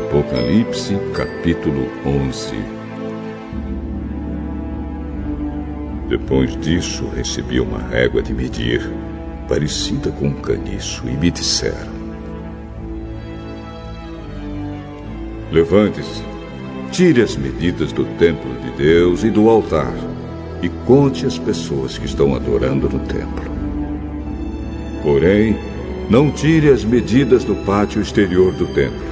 Apocalipse, capítulo 11. Depois disso, recebi uma régua de medir, parecida com um caniço, e me disseram: levante-se, tire as medidas do templo de Deus e do altar, e conte as pessoas que estão adorando no templo. Porém, não tire as medidas do pátio exterior do templo,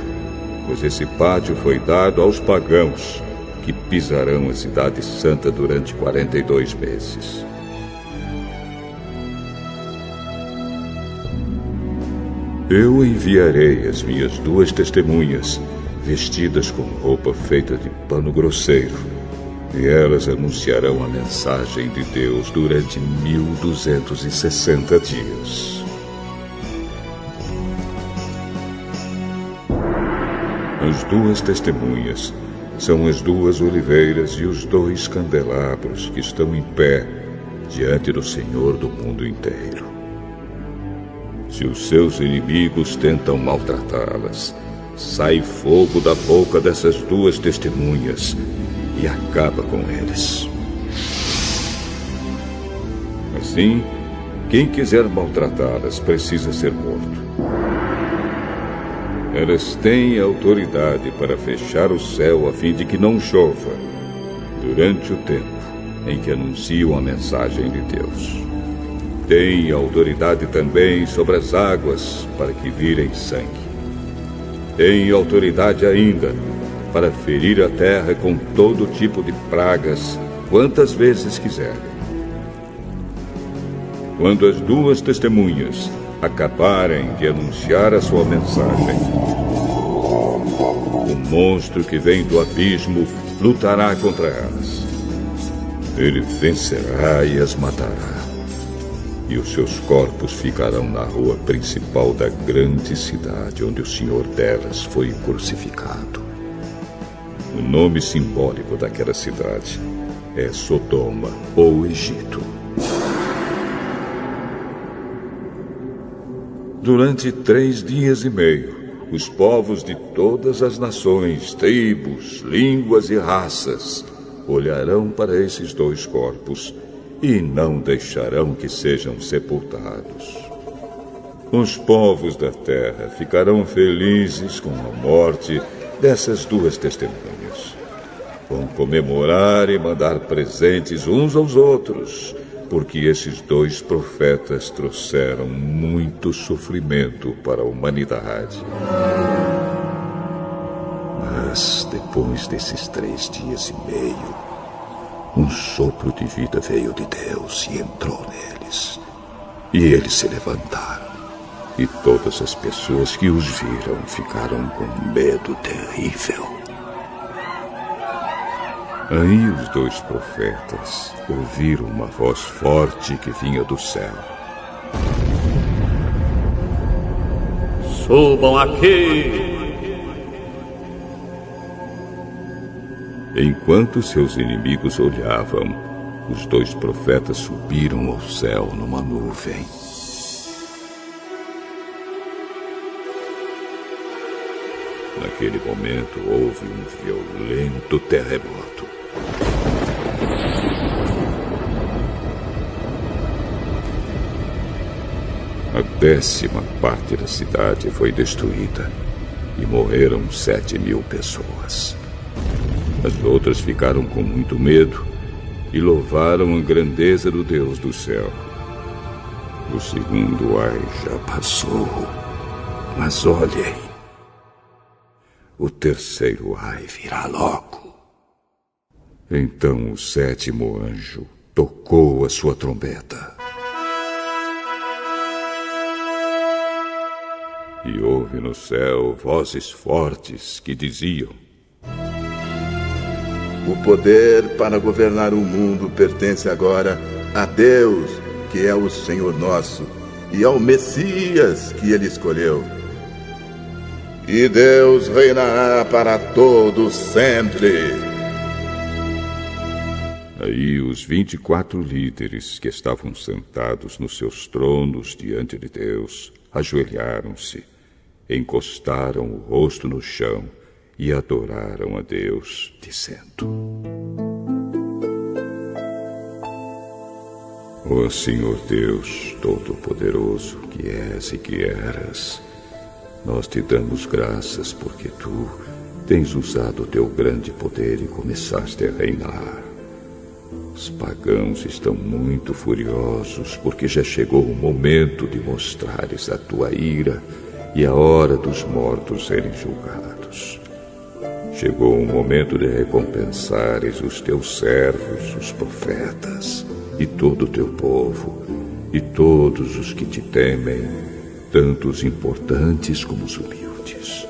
pois esse pátio foi dado aos pagãos, que pisarão a cidade santa durante 42 meses. Eu enviarei as minhas 2 testemunhas, vestidas com roupa feita de pano grosseiro, e elas anunciarão a mensagem de Deus durante 1260 dias. As 2 testemunhas são as 2 oliveiras e os 2 candelabros que estão em pé diante do Senhor do mundo inteiro. Se os seus inimigos tentam maltratá-las, sai fogo da boca dessas 2 testemunhas e acaba com eles. Assim, quem quiser maltratá-las precisa ser morto. Elas têm autoridade para fechar o céu a fim de que não chova durante o tempo em que anunciam a mensagem de Deus. Têm autoridade também sobre as águas para que virem sangue. Têm autoridade ainda para ferir a terra com todo tipo de pragas, quantas vezes quiserem. Quando as 2 testemunhas acabarem de anunciar a sua mensagem, o monstro que vem do abismo lutará contra elas. Ele vencerá e as matará, e os seus corpos ficarão na rua principal da grande cidade onde o senhor delas foi crucificado. O nome simbólico daquela cidade é Sodoma ou Egito. Durante 3 dias e meio, os povos de todas as nações, tribos, línguas e raças olharão para esses 2 corpos e não deixarão que sejam sepultados. Os povos da terra ficarão felizes com a morte dessas 2 testemunhas. Vão comemorar e mandar presentes uns aos outros, porque esses 2 profetas trouxeram muito sofrimento para a humanidade. Mas depois desses 3 dias e meio, um sopro de vida veio de Deus e entrou neles. E eles se levantaram. E todas as pessoas que os viram ficaram com medo terrível. Aí os 2 profetas ouviram uma voz forte que vinha do céu. Subam aqui! Enquanto seus inimigos olhavam, os 2 profetas subiram ao céu numa nuvem. Naquele momento houve um violento terremoto. A 10ª parte da cidade foi destruída e morreram 7.000 pessoas. As outras ficaram com muito medo e louvaram a grandeza do Deus do céu. O segundo ai já passou, mas olhem, o terceiro ai virá logo. Então o 7º anjo tocou a sua trombeta. E houve no céu vozes fortes que diziam: o poder para governar o mundo pertence agora a Deus, que é o Senhor nosso, e ao Messias que ele escolheu. E Deus reinará para todos sempre. Aí os 24 líderes que estavam sentados nos seus tronos diante de Deus ajoelharam-se, encostaram o rosto no chão e adoraram a Deus, dizendo: Ó Senhor Deus Todo-Poderoso, que és e que eras, nós te damos graças porque tu tens usado o teu grande poder e começaste a reinar. Os pagãos estão muito furiosos porque já chegou o momento de mostrares a tua ira e a hora dos mortos serem julgados. Chegou o momento de recompensares os teus servos, os profetas, e todo o teu povo, e todos os que te temem, tanto os importantes como os humildes.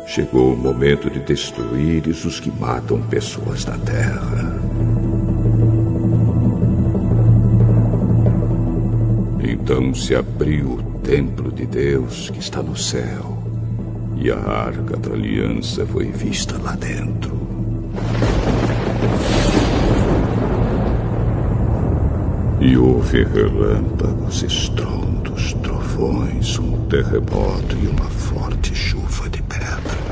Chegou o momento de destruíres os que matam pessoas na terra. Então se abriu o templo de Deus que está no céu, e a arca da aliança foi vista lá dentro. E houve relâmpagos, estrondos, trovões, um terremoto e uma forte chuva de pedra.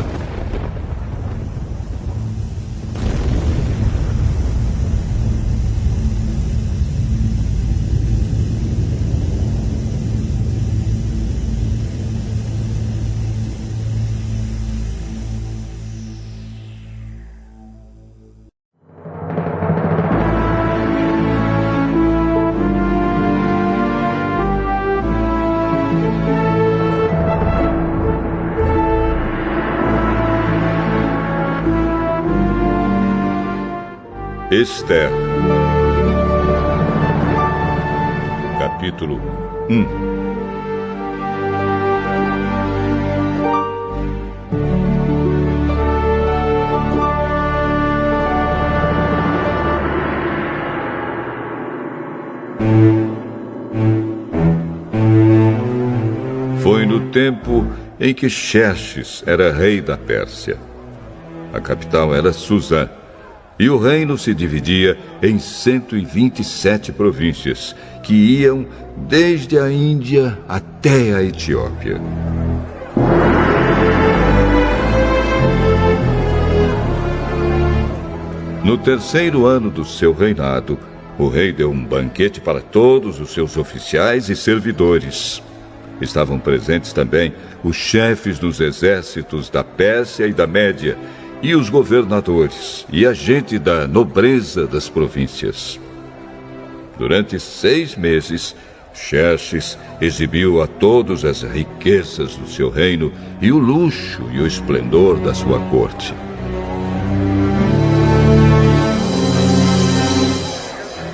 Esther, capítulo 1. Foi no tempo em que Xerxes era rei da Pérsia. A capital era Susã. E o reino se dividia em 127 províncias, que iam desde a Índia até a Etiópia. No terceiro ano do seu reinado, o rei deu um banquete para todos os seus oficiais e servidores. Estavam presentes também os chefes dos exércitos da Pérsia e da Média, e os governadores, e a gente da nobreza das províncias. Durante 6 meses, Xerxes exibiu a todos as riquezas do seu reino e o luxo e o esplendor da sua corte.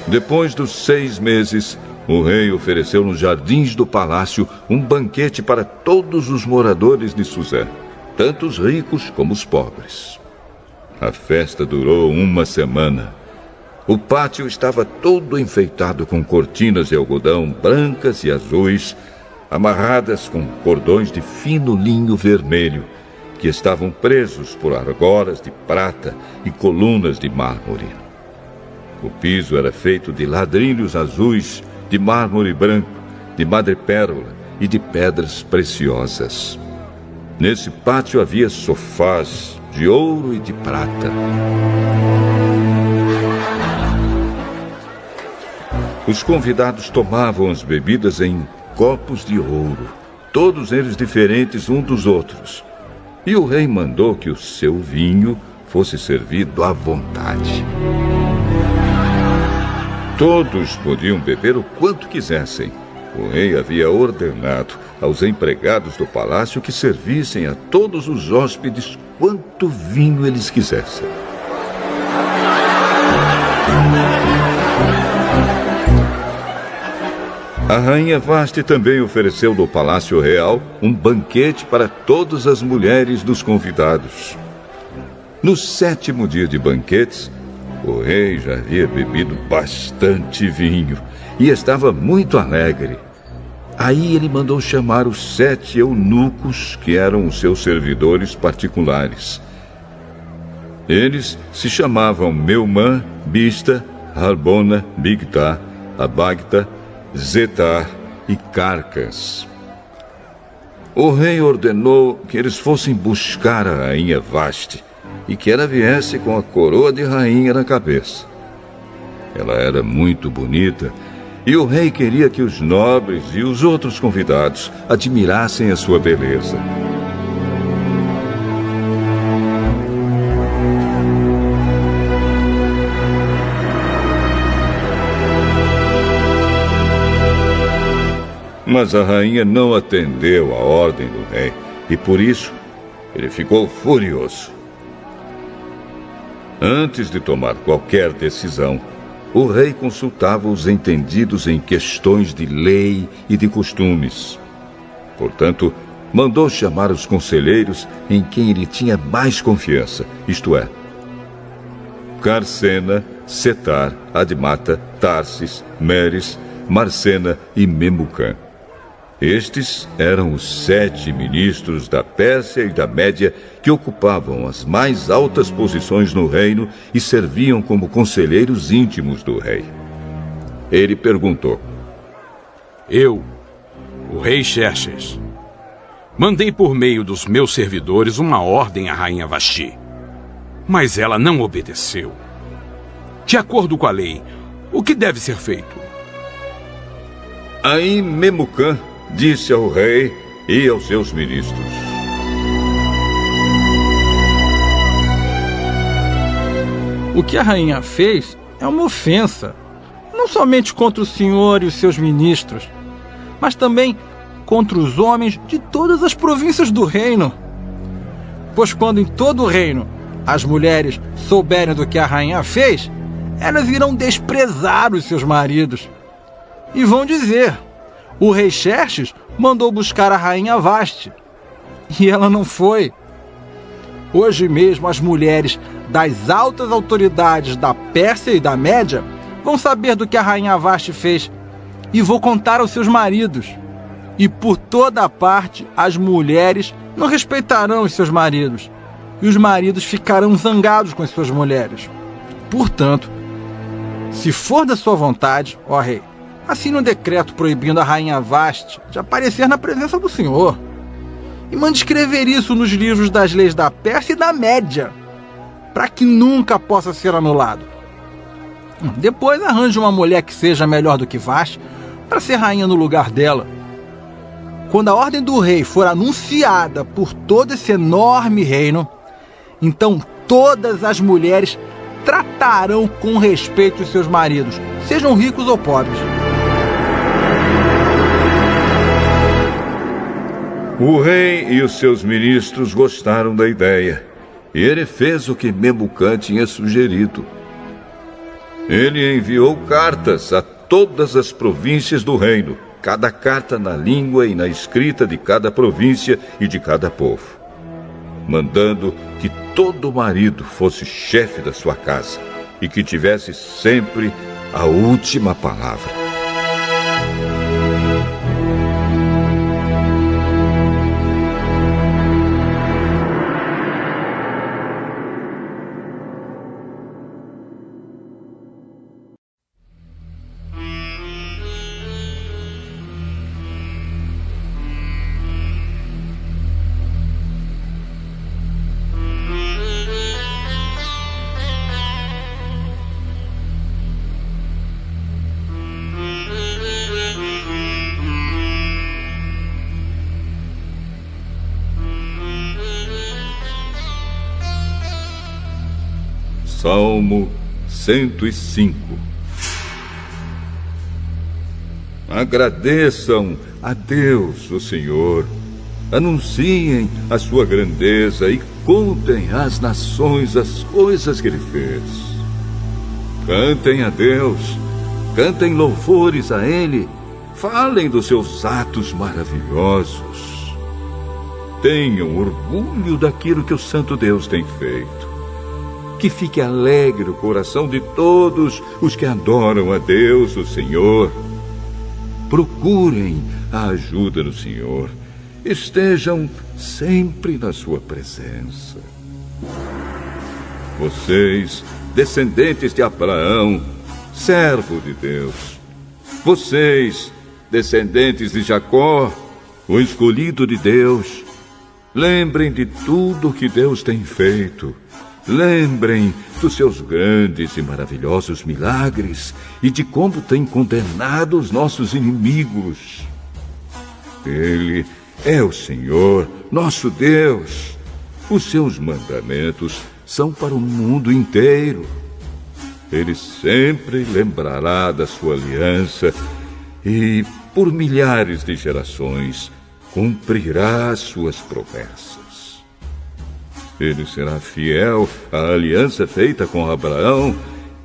Depois dos 6 meses, o rei ofereceu nos jardins do palácio um banquete para todos os moradores de Susã, tanto os ricos como os pobres. A festa durou 1 semana. O pátio estava todo enfeitado com cortinas de algodão brancas e azuis, amarradas com cordões de fino linho vermelho, que estavam presos por argolas de prata e colunas de mármore. O piso era feito de ladrilhos azuis, de mármore branco, de madrepérola e de pedras preciosas. Nesse pátio havia sofás de ouro e de prata. Os convidados tomavam as bebidas em copos de ouro, todos eles diferentes uns dos outros. E o rei mandou que o seu vinho fosse servido à vontade. Todos podiam beber o quanto quisessem. O rei havia ordenado aos empregados do palácio que servissem a todos os hóspedes quanto vinho eles quisessem. A rainha Vasti também ofereceu no Palácio Real um banquete para todas as mulheres dos convidados. No 7º dia de banquetes, o rei já havia bebido bastante vinho e estava muito alegre. Aí ele mandou chamar os 7 eunucos que eram os seus servidores particulares. Eles se chamavam Meumã, Bista, Harbona, Bigtá, Abagtá, Zetar e Carcas. O rei ordenou que eles fossem buscar a rainha Vasti e que ela viesse com a coroa de rainha na cabeça. Ela era muito bonita e o rei queria que os nobres e os outros convidados admirassem a sua beleza. Mas a rainha não atendeu à ordem do rei e, por isso, ele ficou furioso. Antes de tomar qualquer decisão, o rei consultava os entendidos em questões de lei e de costumes. Portanto, mandou chamar os conselheiros em quem ele tinha mais confiança, isto é, Carcena, Setar, Admata, Tarsis, Meres, Marcena e Memucã. Estes eram os 7 ministros da Pérsia e da Média que ocupavam as mais altas posições no reino e serviam como conselheiros íntimos do rei. Ele perguntou: Eu, o rei Xerxes, mandei por meio dos meus servidores uma ordem à rainha Vasti, mas ela não obedeceu. De acordo com a lei, o que deve ser feito? Aí Memucã disse ao rei e aos seus ministros: O que a rainha fez é uma ofensa, não somente contra o senhor e os seus ministros, mas também contra os homens de todas as províncias do reino. Pois quando em todo o reino as mulheres souberem do que a rainha fez, elas irão desprezar os seus maridos e vão dizer: o rei Xerxes mandou buscar a rainha Vasti, e ela não foi. Hoje mesmo as mulheres das altas autoridades da Pérsia e da Média vão saber do que a rainha Vasti fez e vão contar aos seus maridos. E por toda a parte as mulheres não respeitarão os seus maridos, e os maridos ficarão zangados com as suas mulheres. Portanto, se for da sua vontade, ó rei, assine um decreto proibindo a rainha Vasti de aparecer na presença do senhor. E mande escrever isso nos livros das leis da Pérsia e da Média, para que nunca possa ser anulado. Depois arranje uma mulher que seja melhor do que Vasti para ser rainha no lugar dela. Quando a ordem do rei for anunciada por todo esse enorme reino, então todas as mulheres tratarão com respeito os seus maridos, sejam ricos ou pobres. O rei e os seus ministros gostaram da ideia, e ele fez o que Memucã tinha sugerido. Ele enviou cartas a todas as províncias do reino, cada carta na língua e na escrita de cada província e de cada povo, mandando que todo marido fosse chefe da sua casa e que tivesse sempre a última palavra. Salmo 105. Agradeçam a Deus, o Senhor. Anunciem a sua grandeza e contem às nações as coisas que ele fez. Cantem a Deus, cantem louvores a ele, falem dos seus atos maravilhosos. Tenham orgulho daquilo que o Santo Deus tem feito. Que fique alegre o coração de todos os que adoram a Deus, o Senhor. Procurem a ajuda do Senhor. Estejam sempre na sua presença. Vocês, descendentes de Abraão, servo de Deus. Vocês, descendentes de Jacó, o escolhido de Deus. Lembrem de tudo que Deus tem feito. Lembrem dos seus grandes e maravilhosos milagres e de como tem condenado os nossos inimigos. Ele é o Senhor, nosso Deus. Os seus mandamentos são para o mundo inteiro. Ele sempre lembrará da sua aliança e, por milhares de gerações, cumprirá as suas promessas. Ele será fiel à aliança feita com Abraão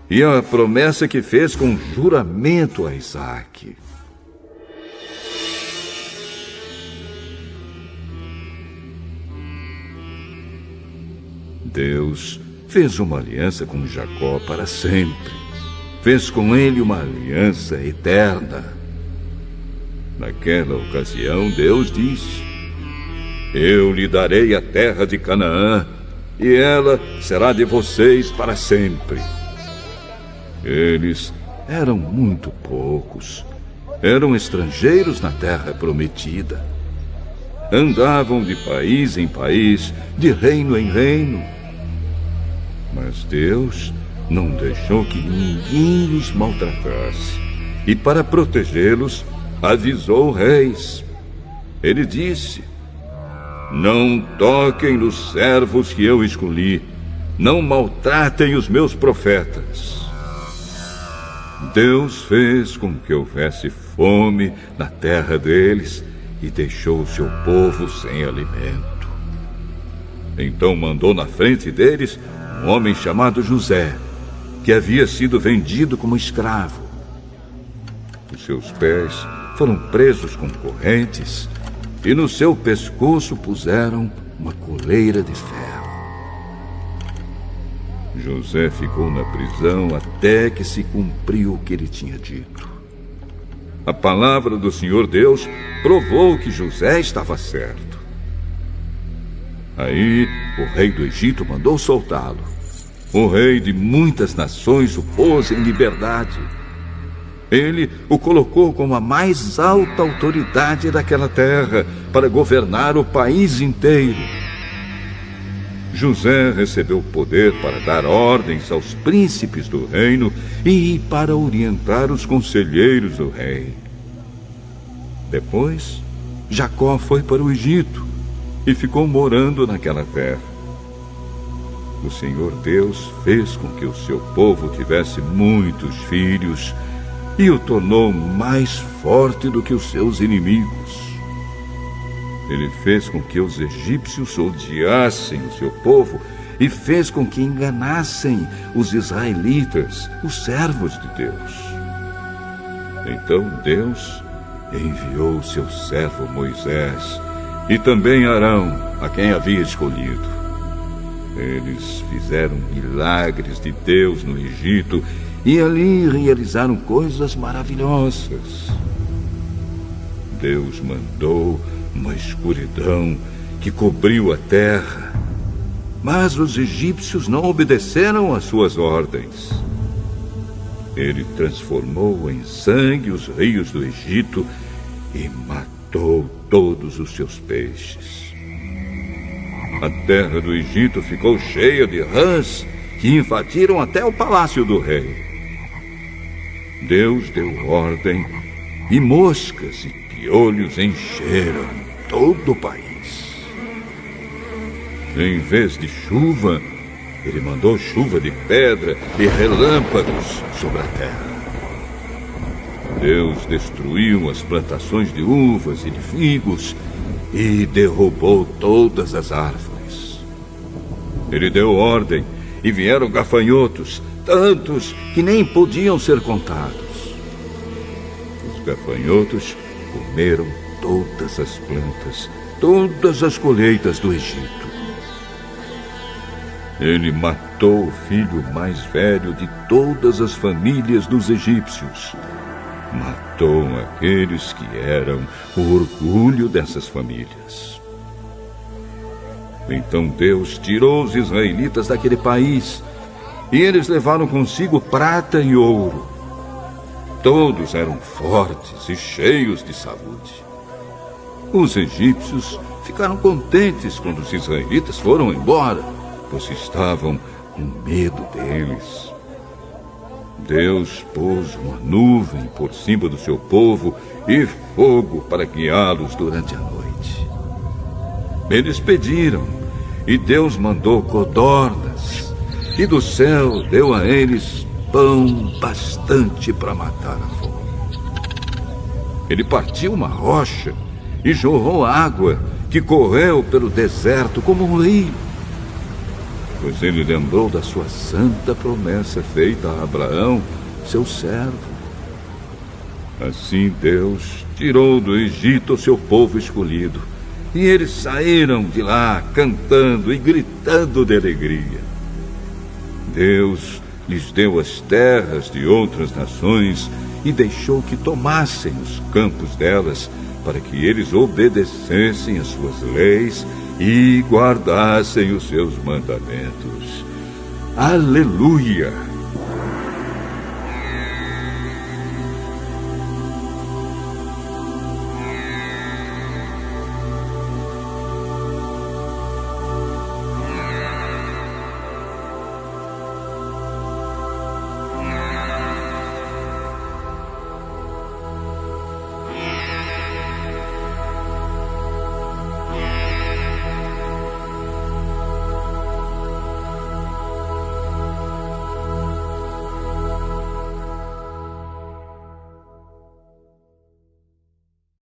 e à promessa que fez com juramento a Isaque. Deus fez uma aliança com Jacó para sempre. Fez com ele uma aliança eterna. Naquela ocasião, Deus disse: eu lhe darei a terra de Canaã, e ela será de vocês para sempre. Eles eram muito poucos. Eram estrangeiros na terra prometida. Andavam de país em país, de reino em reino. Mas Deus não deixou que ninguém os maltratasse. E para protegê-los, avisou reis. Ele disse: não toquem nos servos que eu escolhi. Não maltratem os meus profetas. Deus fez com que houvesse fome na terra deles e deixou o seu povo sem alimento. Então mandou na frente deles um homem chamado José, que havia sido vendido como escravo. Os seus pés foram presos com correntes e no seu pescoço puseram uma coleira de ferro. José ficou na prisão até que se cumpriu o que ele tinha dito. A palavra do Senhor Deus provou que José estava certo. Aí o rei do Egito mandou soltá-lo. O rei de muitas nações o pôs em liberdade. Ele o colocou como a mais alta autoridade daquela terra para governar o país inteiro. José recebeu poder para dar ordens aos príncipes do reino e para orientar os conselheiros do rei. Depois, Jacó foi para o Egito e ficou morando naquela terra. O Senhor Deus fez com que o seu povo tivesse muitos filhos e o tornou mais forte do que os seus inimigos. Ele fez com que os egípcios odiassem o seu povo e fez com que enganassem os israelitas, os servos de Deus. Então Deus enviou o seu servo Moisés e também Arão, a quem havia escolhido. Eles fizeram milagres de Deus no Egito e ali realizaram coisas maravilhosas. Deus mandou uma escuridão que cobriu a terra, mas os egípcios não obedeceram às suas ordens. Ele transformou em sangue os rios do Egito e matou todos os seus peixes. A terra do Egito ficou cheia de rãs que invadiram até o palácio do rei. Deus deu ordem e moscas e piolhos encheram todo o país. Em vez de chuva, ele mandou chuva de pedra e relâmpagos sobre a terra. Deus destruiu as plantações de uvas e de figos e derrubou todas as árvores. Ele deu ordem e vieram gafanhotos, tantos que nem podiam ser contados. Os gafanhotos comeram todas as plantas, todas as colheitas do Egito. Ele matou o filho mais velho de todas as famílias dos egípcios. Matou aqueles que eram o orgulho dessas famílias. Então Deus tirou os israelitas daquele país e eles levaram consigo prata e ouro. Todos eram fortes e cheios de saúde. Os egípcios ficaram contentes quando os israelitas foram embora, pois estavam com medo deles. Deus pôs uma nuvem por cima do seu povo e fogo para guiá-los durante a noite. Eles pediram, e Deus mandou codornas, e do céu deu a eles pão bastante para matar a fome. Ele partiu uma rocha e jorrou água que correu pelo deserto como um rio, pois ele lembrou da sua santa promessa feita a Abraão, seu servo. Assim Deus tirou do Egito o seu povo escolhido, e eles saíram de lá cantando e gritando de alegria. Deus lhes deu as terras de outras nações e deixou que tomassem os campos delas, para que eles obedecessem às suas leis e guardassem os seus mandamentos. Aleluia!